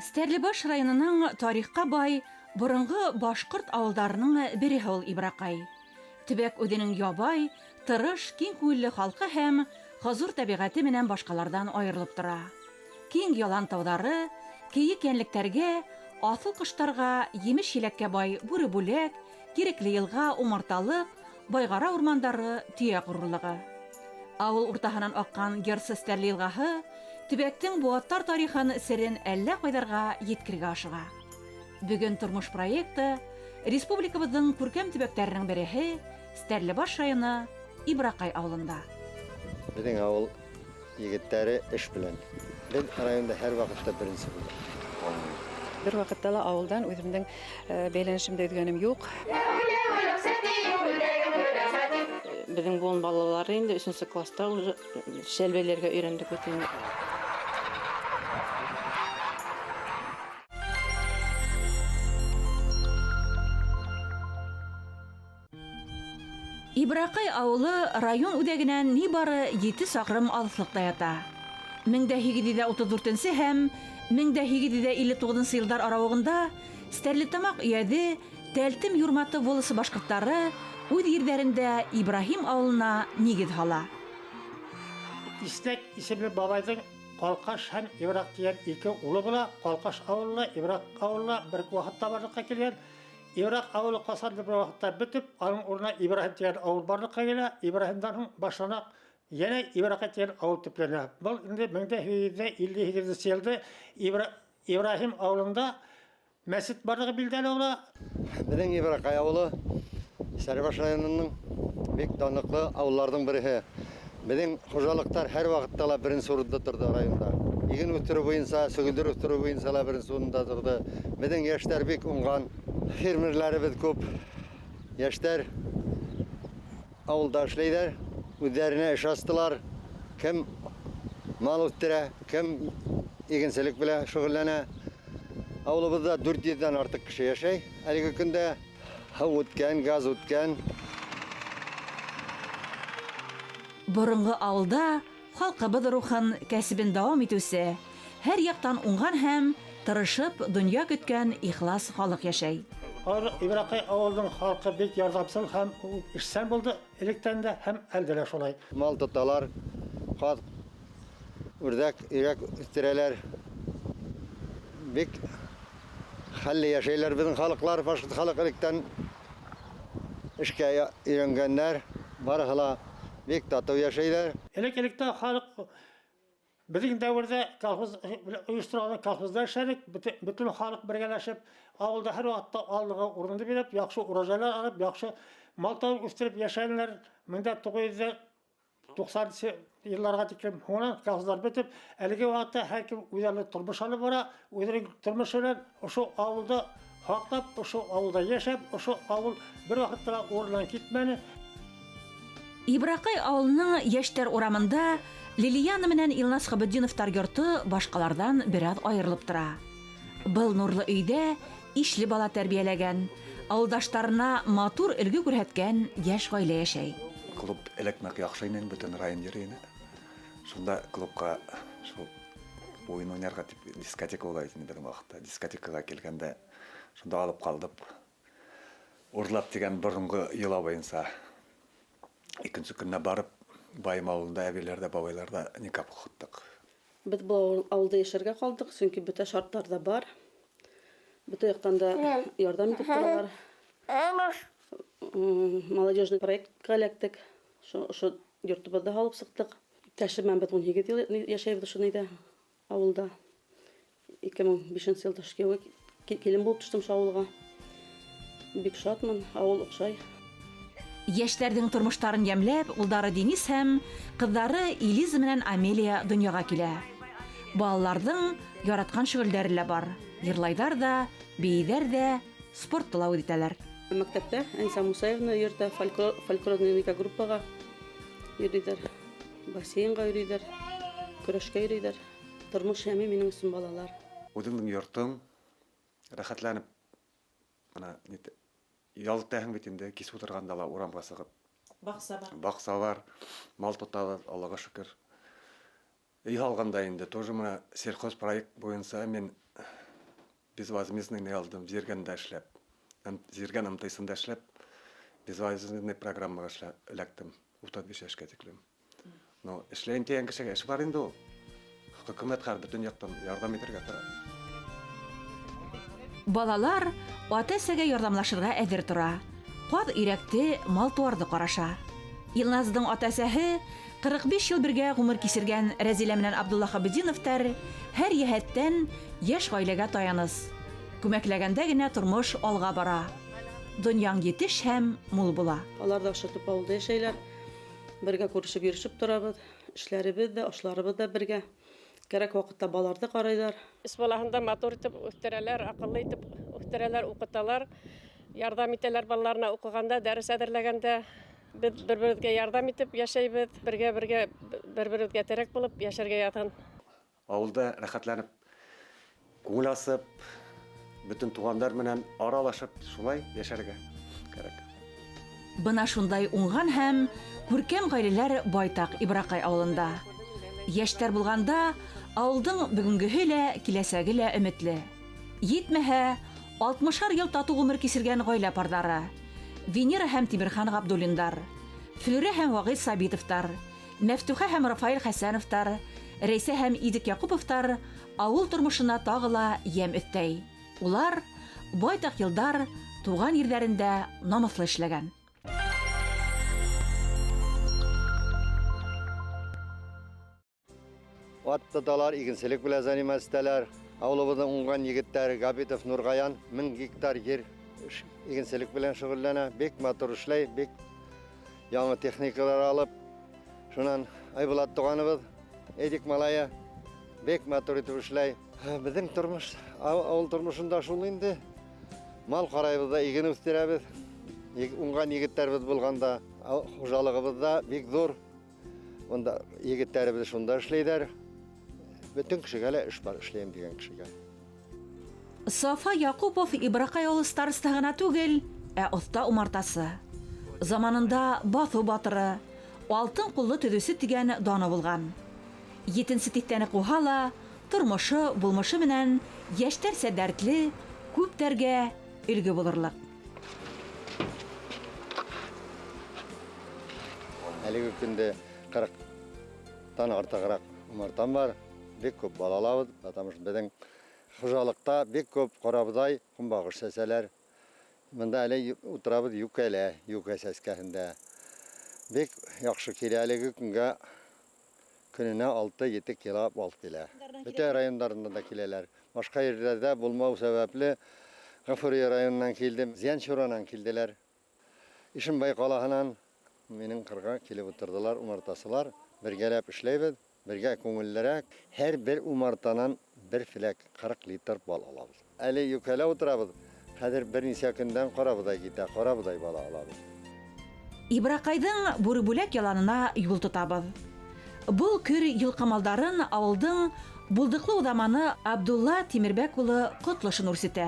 Стәрлебаш районының тарихка бай борынгы башкорт авылдарының береһе ул Ибракай. Төбәк үҙенең ябай, тырыш, киң күңелле халкы һәм хозур тәбиғәте менән башкалардан айырылып тора. Киң ялан тауҙары, кейек йәнлектәргә, аҫыл ҡоштарға, емеш-еләккә бай бүре бүләк, Кирекле йылға, умарталыҡ, Байгара урмандары, төйәк ғорурлығы. Ауыл уртаһынан аҡҡан Герсы Стәрле йылғаһы төбәктең быуаттар тарихын серен әллә ҡайҙарға еткергә ашыға. Бөгөн тормош проекты республикабыҙҙың күркәм төбәктәренең береһе Стәрлебаш районы Ибракай ауылында. Беҙҙең ауыл егеттәре эш белән. Беҙ районда һәр ваҡытта беренсе булдыҡ. Бер ваҡытта ла ауылдан үҙемдең бәйләнешемдә өҙгәнем юҡ. Беҙҙең буын балалары инде 3-нче класста уже шәлбәләргә өйрәндек бит инде. Ибракай ауылы район үҙәгенән ни бары 7 саҡрым алыҫлыҡта ята. 1834 һәм 1859 йылдар арауығында Стәрлетамаҡ өйәҙе Тәлтем Юрматы волосы башҡорттары үҙ ерҙәрендә Ибраһим ауылына нигеҙ һала. Ислек исемле бабайҙың Ҡалҡаш һәм Ибрак тигән 2 улы була. Ҡалҡаш ауылына, Ибрак ауылына бер ваҡытта барлыҡҡа килгән. Ибрак ауылы ҡасанды бер ваҡытта бөтөп, аның урынына Ибраһим тигән ауыл барлыҡҡа килә. Ибраһимдан һуң башлана йәнә Ибракай тигән ауыл төпләнә. Был инде 1858 йылда Ибраһим ауылында мәсет барлығы билдәле була. Беҙҙең Ибракай ауылы Стәрлебаш районының бик данлыҡлы ауылдарҙың береһе. Беҙҙең хужалыҡтар һәр ваҡытта ла беренсе урында торҙо районда. Иген үҫтереү буйынса, сөгөлдөр үҫтереү буйынса ла беренсе урында торҙо. Беҙҙең йәштәр бик уңған, фермерләребеҙ күп. Йәштәр ауылда эшләйҙәр, үҙҙәренә эш астылар. Кем мал үҫтерә, кем игенселек белән шөғөлләнә. Ауылыбыҙҙа 400-дан артыҡ кеше йәшәй. Әлеге көндә һыу үткән, газ үткән. Боронғо ауылда халҡыбыҙ рухын, кәсебен дауам итеүсе, һәр яҡтан уңған һәм тырышып донъя көткән ихлас халыҡ йәшәй. Ибракай ауылының халҡы бик ярҙамсыл һәм эшсән булды электән дә һәм әлдә лә шулай. Мал тоталар, ҡаҙ, үрҙәк, өйрәк үҫтерәләр. Бик хәлле йәшәйләр беҙҙең халыҡлар, башҡорт халыҡ электән эшкә өйрәнгәндәр, барыһы ла бик татыу йәшәйҙәр. Элек-электә халыҡ беҙҙең дәүерҙә колхоз ойошторған колхозда эшләдек. Бөтөн халыҡ бергәләшеп, ауылда һәр ваҡытта алдыға урынды биреп, яҡшы урожайлар алып, яҡшы мал тауыҡ үҫтереп йәшәнеләр. 1990 йылларға тиклем һуңынан колхоздар бөтөп, әлеге ваҡытта һәр кем үҙҙәре тормош алып бара, үҙенең тормош менән ошо ауылда һаҡлап, ошо ауылда йәшәп, ошо ауыл бер ваҡытта ла урынынан китмәне. Ибракай ауылының йәштәр урамында Лилияна менән Илнас Хабетдиновтар йорто башҡаларҙан бер аҙ айырылып тора. Был нурлы өйҙә ишле бала тәрбиәләгән, ауылдаштарына матур өлгө күрһәткән йәш ғаилә йәшәй. Клуб эләкмәк яҡшы ине, бөтөн район йөрөй ине. Шунда клубҡа шул уйын уйнарға тип дискотека була ине бер ваҡытта. Дискотекаға килгәндә шунда алып ҡалдып. Урлап тигән боронғо йола буйынса икенсе көнгә барып, Байым ауылында әбейләрҙә, бабайларҙа никах уҡыттыҡ. Беҙ был ауылда йәшәргә ҡалдыҡ, сөнки бөтә шарттар да бар. Бөтә яҡтан да ярҙам итеп торалар. Молодежный проектка эләктек. Ошо йортобоҙҙа һалып сыҡтык. Иптәшем менән беҙ 18 йыл йәшәйбеҙ ошо нейҙә, ауылда. 2005 йылда кейәүгә килен булып төштөм ошо ауылға. Бик шатмын, ауыл оҡшай. Йәштәрҙең тормоштарын йәмләп, улдары Денис һәм ҡыҙҙары Илиза менән Амелия донъяға килә. Балаларҙың яратҡан шөғөлдәре лә бар. Йырлайҙар да, бейейҙәр ҙә, спортты ла үҙ итәләр. Мәктәптә Әнисә Мусаевна йөрөтә, фольклорный группаға йөрөйҙәр, бассейнға йөрөйҙәр, көрәшкә йөрөйҙәр. Тормош йәме минең өсөн балалар. Үҙеңдең йортоң рәхәтләнеп, ял итәһең бит инде, кис утырғанда ла урамға сығып. Баҡса бар, мал тотабыҙ, Аллаға шөкөр. Үй алғанда инде тоже мына сельхоз проект буйынса мен безвозмездный алдым, зергенде эшләп, зерген ымтайсында эшләп, безвозмездный программага эләктем, 35 яшькә тиклем. Ну, эшләйин тигән кешегә эш бар инде ул. Хөкүмәт һәр бөтен яктан ярдәм итәргә тора. Балалар ата-әсәгә ярдәмлашырга әзер тора. Каз ирәкте, мал-туарды караша. Илназның ата-әсәһе 45 ел бергә гомер кисергән Рәзилә менән Абдулла Хабидиновтар һәр йәһәттән яшь гаиләгә таяныс. Күмәкләгәндә генә тормыш алга бара. Дөньяң етеш һәм мул була. Алар да шатып авылда яшәйләр. Бергә күрешеп йөришеп торабыз. Эшләребез дә, ашларыбыз да бергә. Кәрәк вакытта балаларды карайлар. Үз балаһында матур итеп үстерәләр, акыллы итеп үстерәләр, укыталар. Ярдәм итәләр балаларына укыганда, дәрес әзерләгәндә. Без бер-беребезгә ярдәм итеп яшәйбез. Бергә бер-беребезгә терәк булып яшәргә ятын. Авылда рәхәтләнеп, күңел асып, бөтен тугандар менән аралашып, шулай яшәргә кирәк. Бына шундай уңган һәм күркәм гаиләләр байтак Ибракай авылында. Яшьтәр булганда авылдың бүгенгеһе лә, киләсәге лә өметле. Йитмәһә, 60 ел тату гомер кисергән гаилә пардары. Венера һәм Тимерхан Габдуллиндар, Флүрә һәм Вагыйд Сабитовтар, Мәфтуха һәм Рафаил Хәсәновтар, Рәйсә һәм Идик Якуповтар авыл тормышына тагы ла ям өстәй. Улар байтак елдар туган ерләрендә намыслы эшләгән. Аттаталар, игенселек белән занимашталар. Авылыбызның уңган егеттәре Габитов Нургаян 1000 гектар җир игенселек белән шөгыльләнә. Бек матур эшләй, бек яңа техникалар алып, шуннан Айбулат туганыбыз, Эдик малая бек матур итеп эшләй. Безнең тормыш, авыл тормышында шул инде. Мал карайбыз да, иген үстерәбез. Уңган егеттәрбез булганда, хуҗалыгыбызда бик зур. Онда егеттәрбез шунда эшләйләр. Бөтен кешегә лә эш бар, эшләйм дигән кешегә. Сафа Якупов Ибракай авылы староста гына түгел, оста умартасы. Заманында Баҫу батыры, алтын ҡуллы төҙөүсе тигән даны булган. 7-нче тиктәне ҡуһа ла, тормошы, булмышы менән йәштәрсә дәртле, күптәргә өлгө булырлык. Әлеге көндә 40-тан артыгыраҡ умартам бар. Бик күп балалабыз, потому что безнең хуҗалыкта бик күп карабыдай, кумбагыш сәсәләр. Монда әле утырабыз юкәлә, юкә сәскәһендә. Бик яхшы килә әлеге көнгә көненә 6-7 кило бал килә. Бөтен районнарында да киләләр. Башка ерләрдә булмау сәбәпле Гафури районыннан килдем, Зянчуранан килделәр. Ишембай калаһынан минең кырга килеп утырдылар, умартасылар. Бергәләп эшләйбез. Бергә күңеллерәк, һәр бер умартанан бер филәк 40 литр бал алабыз. Әле юкәлә утырабыз. Хәзер берничә көндән карабыдай китә, карабыдай бала алабыз. Ибракайдың Бүребүләк яланына юл тотабыз. Бұл көр йылҡамалдарын ауылдың булдыҡлы уҙаманы Абдулла Тимербәк улы ҡотлошон үрсетә.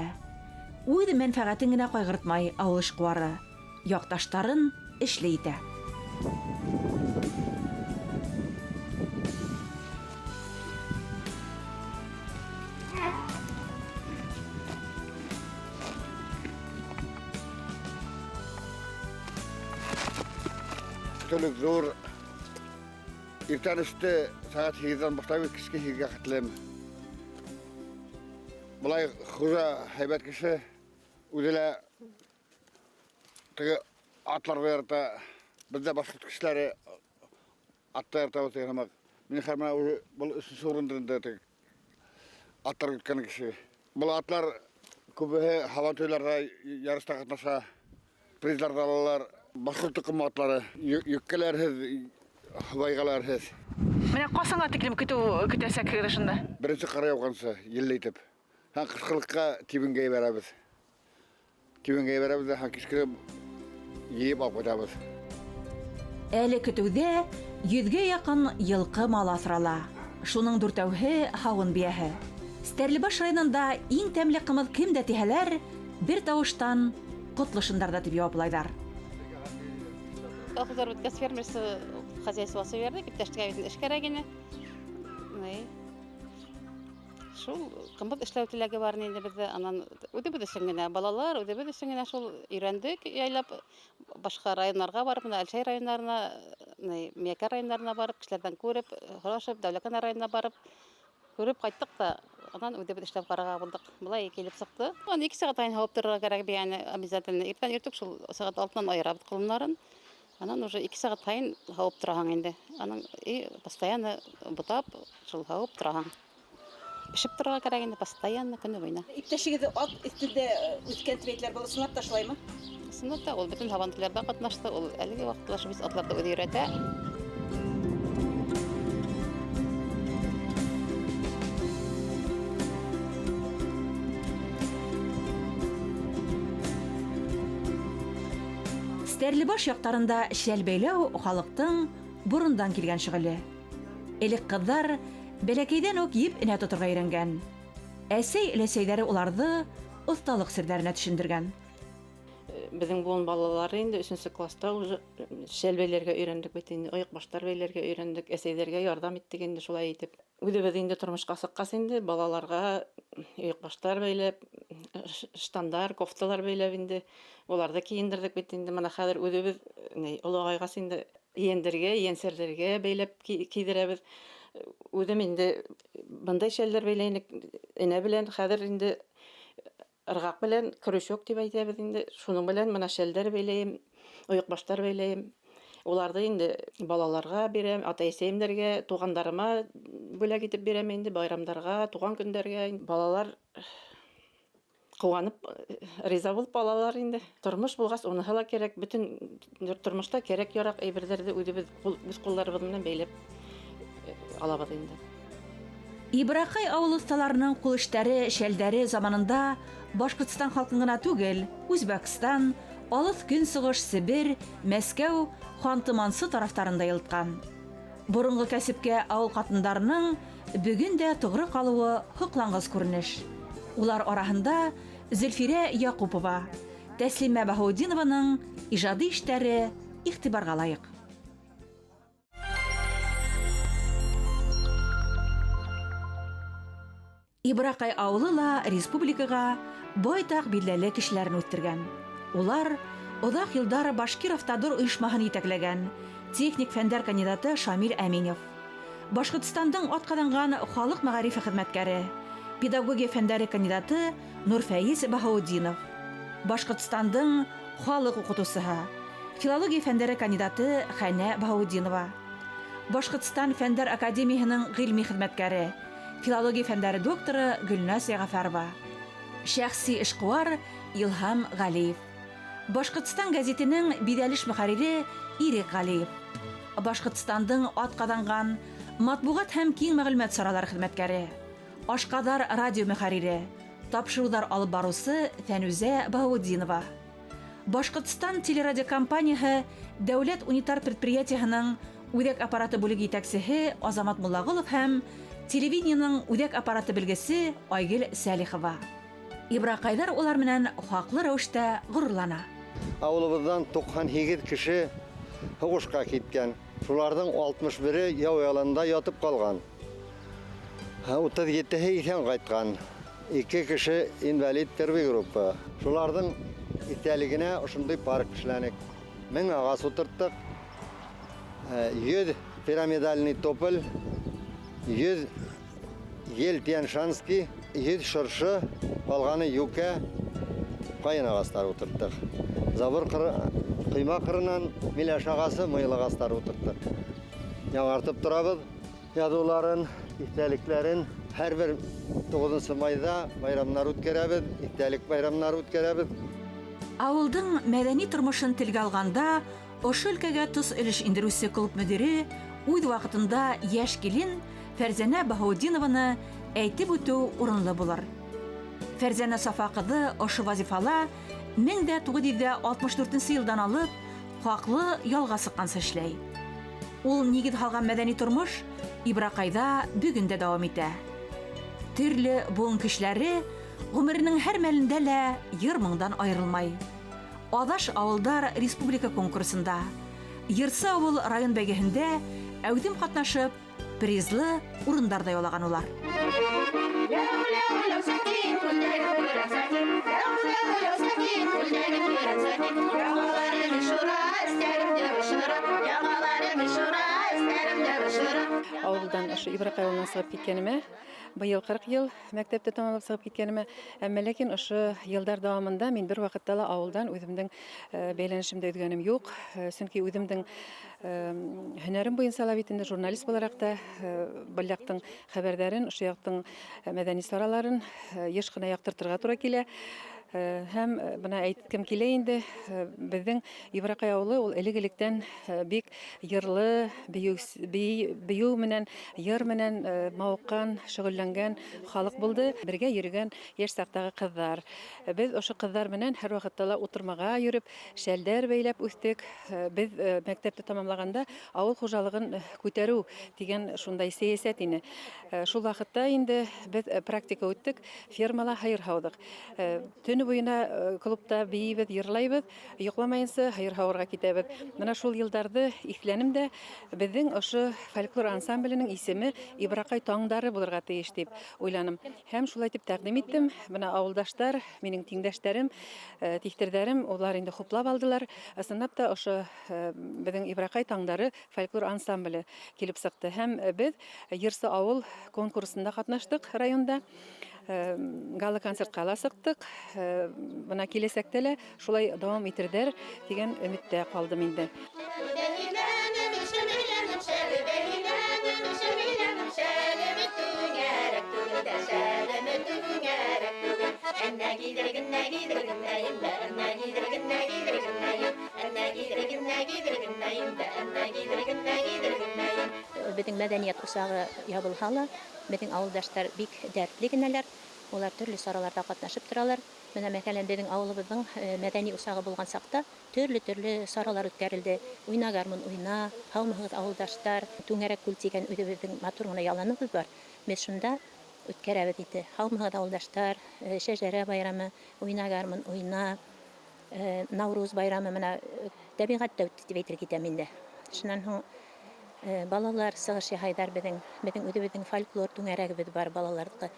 Үҙ мәнфәғәтен генә ҡайғыртмай ауыл эшҡыуары, яҡташтарын эшле итә. Tölük zor. İrtan üstü saat 8'den başlayıp kişi hizge katılım. Bulay huza heybet kişi udile atlar verdi. Bizde başka kişileri atlar verdi otuyamak. Benim karmına bu üstü sorunlarında atlar gitken kişi. Bu atlar kübühe hava tüylarda yarışta katnasa prizlarda alırlar. Başka takım atları, yükkelersiz, baygalarsiz. Менә ҡасанға тиклем көтәсәк ышында? Birinci kara yokkansa, yıllaytıp. Ha kışkılıkka tibingeyi veremiz. Tibingeyi veremiz de ha kişkili yiyip alıp koyarız. Әле көтөүҙә 100-гә яҡын йылҡы мал аҫрала. Шуның 4-әүһе һауын бейәһе. Стәрлебаш районында иң тәмле ҡымыҙ кемдә тиһәләр, бер тауыштан Ҡотлошондарҙа тип яуаплайҙар. Колхоздар үткәс фермерсы хозяйствосы бердек, иптәштәге эш кәрәгене. Шул кымбат эшләү теләге бар инде бездә. Анан үдебез өчен генә балалар, үдебез өчен генә шул өйрәндек, яйлап башка районнарга барып, менә Әлшәй районнарына, Миякә районнарына барып, кешеләрдән күреп, һорашып, Дәүләкән районына барып күреп кайттык та, анан үдебез эшләп карага булдык. Булай килеп сыкты. Аны 2 сәгать айын һавып торырга кирәк бит, яни обязательно. Иртән иртүк шул сәгать 6-нан аерабыз колыннарын. Анан уже 2 сәгать сайын һавып тораһың инде. Аның постоянно бутап, шул һавып тораһың. Пешеп торырга кирәк инде постоянно көне буена. Иптәшегез ат өстендә үткән тибетләр булып сынап ташлаймы? Сынатта ул бөтен һавантыларда катнашты. Ул әлеге вакытта шул без атларда үзе өйрәтә. Стәрлебаш яктарында шәл бәйләү халыктың бурындан килгән шөгыле. Элек кызлар бәләкәйдән үк еп энә тотырга өйрәнгән. Әсәй-өләсәйләре уларны осталык серләренә төшендергән. Безнең буын балалары инде 3нче класста уже шәлбәйләргә өйрәндек бит инде, аяк баштар бәйләргә өйрәндек, әсәйләргә ярдәм иттек инде шулай итеп. Үдебез инде тормышка сыккас инде балаларга аяк баштар бәйләп, штандар, кофталар бәйләп инде уларда киендердек бит инде. Менә хәзер үдебез олыгайгас инде иендергә, иенсәрләргә бәйләп кидерәбез. Үдем инде бындай шәлләр бәйләйник, энә белән хәзер инде ыргак белән крючок дип әйтәбез инде. Шуның белән менә шәлләр бәйләйм, аяк баштар бәйләйм. Уларды инде балаларга бирәм, ата-әсәемнәргә, тугандарыма бүләк итеп бирәм инде байрамнарга, туган көндәргә. Балалар куанып, риза булып алалар инде. Тормыш булгас, уныһы ла кирәк. Бөтен тормышта кирәк-ярак әйберләрне үдебез үз кулларыбыз белән бәйләп алабыз инде. Ибракай авыл осталарының кул эшләре, шәлдәре заманында Башкортстан халкын гына түгел, Үзбәкстан, Алыс Көнсыгыш, Сибир, Мәскәү, Ханты-Мансы тарафтарында йылткан. Борынгы кәсепкә авыл хатындарының бүген дә тугры калуы хоклангыз күренеш. Улар араһында Зөлфирә Якупова, Тәслимә Баһаутдинованың иҗади эшләре игътибарга лаек. Ибракай авылы ла республикага байтак билдәле кешеләрне үттергән. Улар озак елдар Башкиров-Тадыр оешмаһын итәкләгән техник фәннәр кандидаты Шамил Әминев, Башкортстандың атказанган халык мәгарифе хезмәткәре, педагогия фәннәре кандидаты Нурфәиз Баһаутдинов, Башкортстандың халык укытучысы, филология фәннәре кандидаты Хәнә Баһаутдинова, Башкортстан фәннәр академиясының гыйльми хезмәткәре, филология фәннәре докторы Гөлнас Ягафарова, шәхси эшкуар Илһам Галиев, Башкортстан газетының бидәлеш мөхәррире Ирек Галиев, Башкортстандың атказанган матбугат һәм киң мәгълүмат саралары хезмәткәре, Ашкадар радио мөхәррире, тапшырулар алып барусы Фәнүзә Баһаутдинова, Башкортстан телерадиокомпанияһы дәүләт унитар предприятиеһының үдәк аппараты бүлеге итәкчесе Азамат Муллагулов һәм телевидениеның үдәк аппараты белгесе Айгөл Сәлихова. Ибракайдар улар менән хаклы рәвештә горурлана. Авылыбыздан 98 кеше һугышка киткән. Шуларның 61-е яу яланда ятып калган. 37-һе исән кайткан. 2 кеше инвалид первый группа. Шуларның итәлегенә ошындай парк эшләнек. 1000 агас утырттык. 100 пирамидальный тополь, 100 ел Тяншанский, 100 шыршы, калганы юкә, кайын агастар утырттык. Забыр кыйма кырынан миләш агасы, мыйлы агастар утырттык. Яңартып торабыз язуларын, истәлекләрен. Һәрбер 9 майда байрамнар үткәрәбез, истәлек байрамнар үткәрәбез. Авылдың мәдәни тормышын телгә алганда, ошо өлкәгә тус өлеш индерүсе клуб мөдире үз вакытында яшь килен Фәрзәнә Баһаутдинованы әйтеп үтү урынлы булыр. Фәрзәнә Сафа кызы ошо вазифала 1964 елдан алып хаклы ялга сыккансы эшләй. Ул нигез халган мәдәни тормыш Ибракайда бүген дә дәвам итә. Төрле буын кешеләре гомеренең һәр мәлендә лә йыр-моңдан аерылмай. Адаш авылдар республика конкурсында, Йырсы авыл район бәйгеһендә әүдем катнашып, призлы урындарда яулаган улар. Авылдан ошо Ибракай авылынан сыгып киткениме, быйыл 40 ел мәктәпте тамамлап сыгып киткениме, әмма ләкин ошо елдар дәвамында мин бер вакытта ла авылдан үземнең бәйләнешемдә үткәнем юк. Чөнки үземнең һөнәрем буенча ла бит инде журналист буларак та бу яктың хәбәрдәрен, ошо яктың мәдәни сараларын еш кына яктыртырга туры килә. Һәм бuna әйткем килә инде, безнең Ибракай авылы ул элек-электән бик йырлы, бию менән, йыр менән мавыккан, шөгыльләнгән халык булды. Бергә йөргән яшь сактагы кызлар. Без ошо кызлар менән һәр вакытта ла утырмага йөреп, шәлдәр бәйләп үстек. Без мәктәпте тамамлаганда авыл хуҗалыгын күтәрү дигән шундай сәясәт ине. Шул вакытта инде без практика үттек, фермала хайыр һаудык. Төне буена клубта биебез, йырлайбыз, йокламаенча хайыр һавырга китәбез. Менә шул елларда исләнем дә безнең ошо фольклор ансамбленең исеме Ибракай таңдары булырга тиеш дип уйланым. Һәм шулай дип тәкъдим иттем. Менә авылдашлар, минең тиңдәшләрем, тиһтердәрем, улар инде хуплап алдылар. Ысынлап та ошо безнең Ибракай таңдары фольклор ансамбле килеп сыкты. Һәм без Йырсы авыл конкурсында катнаштык районда. Гала концертка ала сыктык. Бuna киләсәктә лә шулай дәвам итәрдер дигән өметтә калдым инде. Безнең мәдәният усагы ябылһа ла, безнең авылдашлар бик дәртле генәләр. Олар төрле сараларда катнашып торалар. Менә мәсәлән безнең авылыбызның мәдәни усагы булган сакта төрле саралар үткәрелде. Уйна гармун уйна, һаумыгыз авылдашлар, түңәрәк күл дигән үзебезнең матур гына яланыбыз бар. Без шунда үткәрәбез иде. Һаумыгыз авылдашлар, шәҗәрә байрамы, уйна гармун уйна, Навруз байрамы менә табигатьтә үтте дип әйтергә китәм инде. Шуннан соң балалар сыгыш яһайдар безнең үзебезнең фольклор түңәрәгебез бар балаларга.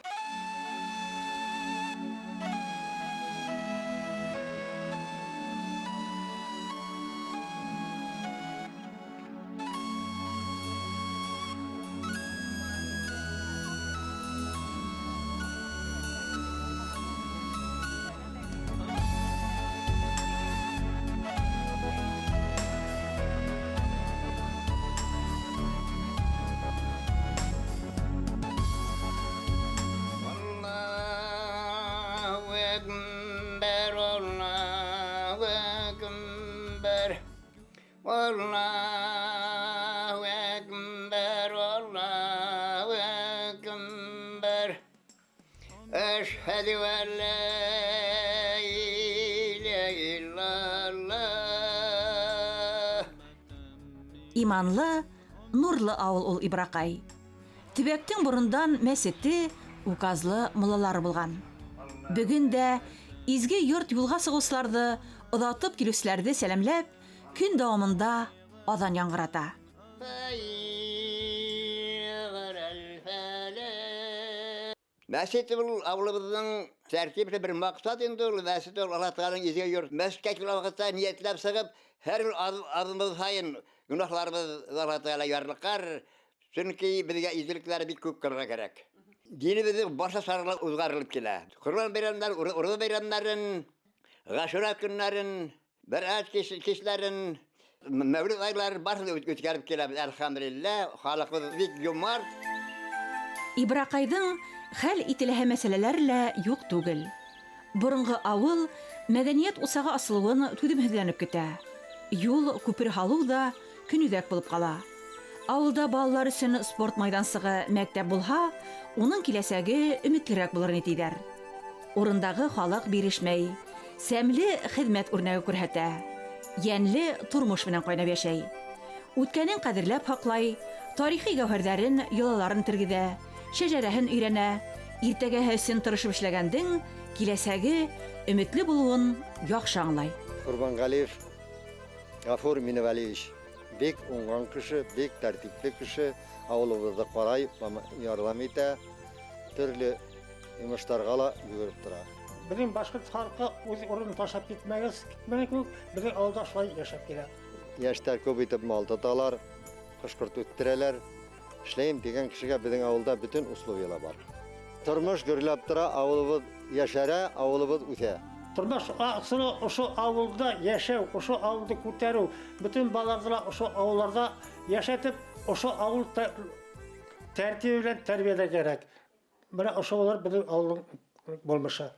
Allahu Ekber, Allahu Ekber. Eşhedü en la ilahe illallah. Иманлы, нурлы авыл ул Ибракай. Төбәктең борындан мәсете, указлы муллалары булган. Бүген дә изге йорт юлга сыгучыларны, озатып килүчеләрне сәламләп, күн дәвамында азан яңгырата. Мәсет ул авылыбызның тәртибе бер максат инде ул. Мәсет ул Аллаһ Тәгаланың изге йорт. Мәскәт вакытта ниятләп сыгып, һәр адымыбыз сайын гөнаһларыбыз Аллаһ Тәгалә ярлыккар. Чөнки безгә изгелекләр бик күп кылырга кирәк. Динебезнең башы сарылып үзгәрелеп килә. Корбан бәйрәмнәр, урда бәйрәмнәрен, Гашура көннәрен, бәраәт кичләрен, Мәүлид айларын барсын үткәреп киләбез. Әлхәмдүлилләһ, халыкыбыз бик юмарт. Ибракайдың хәл ителәһе мәсьәләләр лә юк түгел. Борынгы авыл мәдәният усагы асылуын түземһезләнеп көтә. Юл, күпер халу да көнүҙәк булып кала. Авылда балалар өсөн спорт майдансығы мәктәп булһа, уның киләсәге өмөтлерәк булыр нитидәр. Урындагы халык бирешмәй, сәмле хезмәт үрнәге күрһәтә, йәнле тормыш менән кайнап яшәй. Үткәнен кадерләп һаҡлай, тарихи гәүһәрҙәрен, йолаларын тергеҙә, шәжәрәһен өйрәнә, иртәгәһе өсөн тырышып эшләгәндең киләсәге өмөтлө булыуын яҡшы аңлай. Ҡорбанғәлиев Ғафур Миневәлиевич бик уңған кеше, бик тәртипле кеше, ауылыбыҙҙы ҡарай, ярҙам итә, төрлө йомыштарга ла йөгереп тора. Bizim Башкорт халкы үз урынын ташлап китмәгән күк, безнең авылда шулай яшәп килә. Яшьтәр күп итеп мал тоталар, кышкырт үттерәләр. Эшләйм дигән кешегә безнең авылда бөтен условиялар бар. Тормыш гөрләп тора, авылыбыз яшәрә, авылыбыз үсә. Тормыш аксыны ошо авылда яшәү, ошо авылды күтәрү, бөтен балаларны ошо авылларда яшәтеп, ошо авыл тәртибе белән тәрбияләргә кирәк. Менә ошолар безнең авылның булмышы.